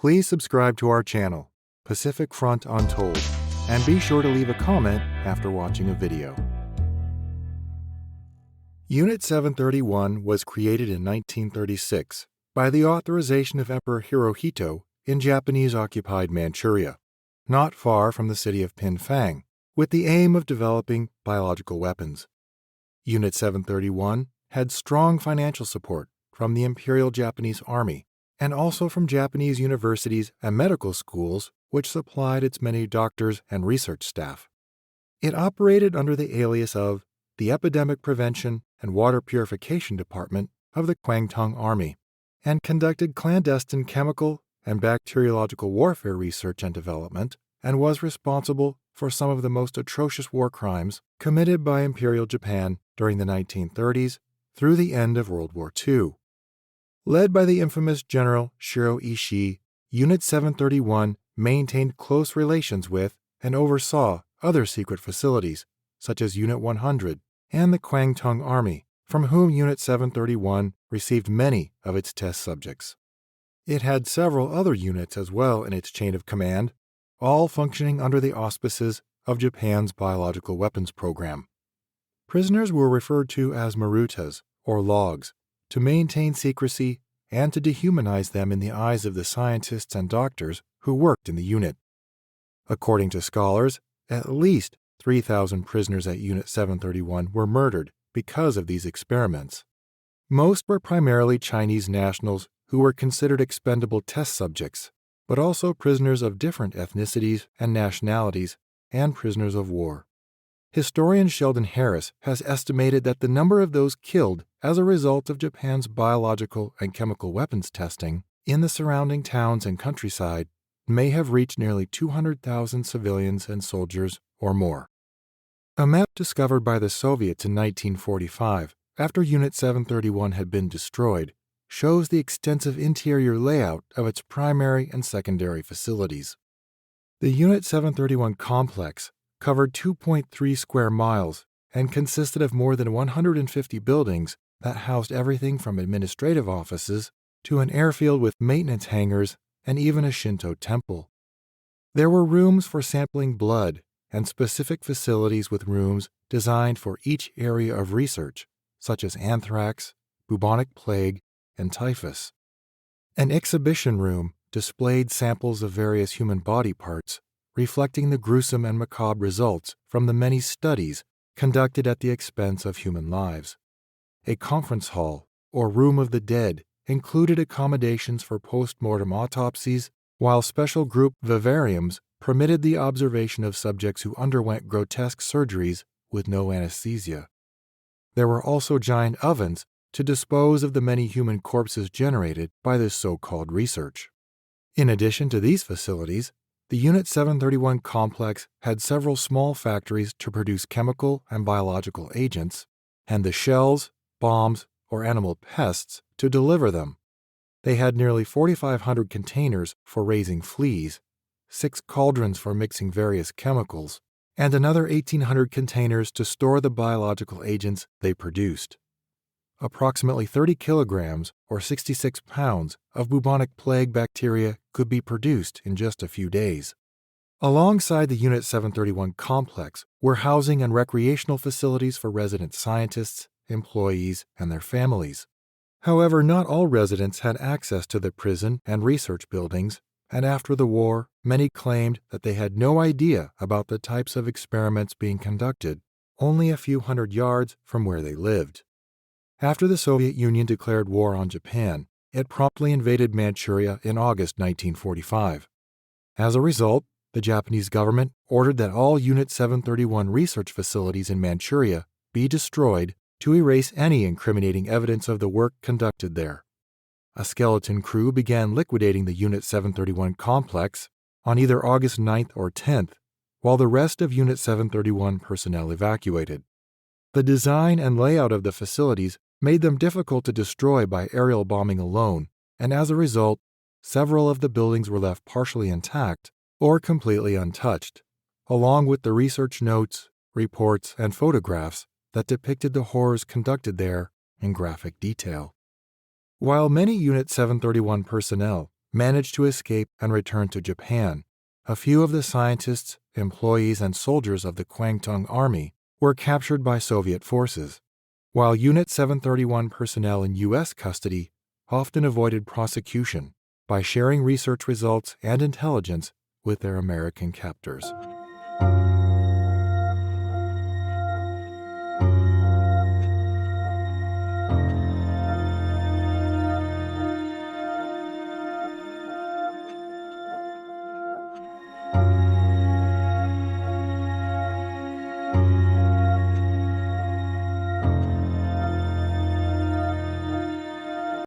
Please subscribe to our channel, Pacific Front Untold, and be sure to leave a comment after watching a video. Unit 731 was created in 1936 by the authorization of Emperor Hirohito in Japanese-occupied Manchuria, not far from the city of Pinfang, with the aim of developing biological weapons. Unit 731 had strong financial support from the Imperial Japanese Army and also from Japanese universities and medical schools, which supplied its many doctors and research staff. It operated under the alias of the Epidemic Prevention and Water Purification Department of the Kwangtung Army, and conducted clandestine chemical and bacteriological warfare research and development, and was responsible for some of the most atrocious war crimes committed by Imperial Japan during the 1930s through the end of World War II. Led by the infamous General Shiro Ishii, Unit 731 maintained close relations with and oversaw other secret facilities, such as Unit 100 and the Kwangtung Army, from whom Unit 731 received many of its test subjects. It had several other units as well in its chain of command, all functioning under the auspices of Japan's biological weapons program. Prisoners were referred to as marutas, or logs, to maintain secrecy and to dehumanize them in the eyes of the scientists and doctors who worked in the unit. According to scholars, at least 3,000 prisoners at Unit 731 were murdered because of these experiments. Most were primarily Chinese nationals who were considered expendable test subjects, but also prisoners of different ethnicities and nationalities and prisoners of war. Historian Sheldon Harris has estimated that the number of those killed as a result of Japan's biological and chemical weapons testing in the surrounding towns and countryside may have reached nearly 200,000 civilians and soldiers or more. A map discovered by the Soviets in 1945, after Unit 731 had been destroyed, shows the extensive interior layout of its primary and secondary facilities. The Unit 731 complex covered 2.3 square miles and consisted of more than 150 buildings that housed everything from administrative offices to an airfield with maintenance hangars and even a Shinto temple. There were rooms for sampling blood and specific facilities with rooms designed for each area of research, such as anthrax, bubonic plague, and typhus. An exhibition room displayed samples of various human body parts, reflecting the gruesome and macabre results from the many studies conducted at the expense of human lives. A conference hall, or room of the dead, included accommodations for post-mortem autopsies, while special group vivariums permitted the observation of subjects who underwent grotesque surgeries with no anesthesia. There were also giant ovens to dispose of the many human corpses generated by this so-called research. In addition to these facilities, the Unit 731 complex had several small factories to produce chemical and biological agents, and the shells, bombs, or animal pests to deliver them. They had nearly 4,500 containers for raising fleas, 6 cauldrons for mixing various chemicals, and another 1,800 containers to store the biological agents they produced. Approximately 30 kilograms, or 66 pounds, of bubonic plague bacteria could be produced in just a few days. Alongside the Unit 731 complex were housing and recreational facilities for resident scientists, employees, and their families. However, not all residents had access to the prison and research buildings, and after the war, many claimed that they had no idea about the types of experiments being conducted, only a few hundred yards from where they lived. After the Soviet Union declared war on Japan, it promptly invaded Manchuria in August 1945. As a result, the Japanese government ordered that all Unit 731 research facilities in Manchuria be destroyed to erase any incriminating evidence of the work conducted there. A skeleton crew began liquidating the Unit 731 complex on either August 9th or 10th, while the rest of Unit 731 personnel evacuated. The design and layout of the facilities made them difficult to destroy by aerial bombing alone, and as a result, several of the buildings were left partially intact or completely untouched, along with the research notes, reports, and photographs that depicted the horrors conducted there in graphic detail. While many Unit 731 personnel managed to escape and return to Japan. A few of the scientists, employees, and soldiers of the Kwangtung Army were captured by Soviet forces, while Unit 731 personnel in U.S. custody often avoided prosecution by sharing research results and intelligence with their American captors.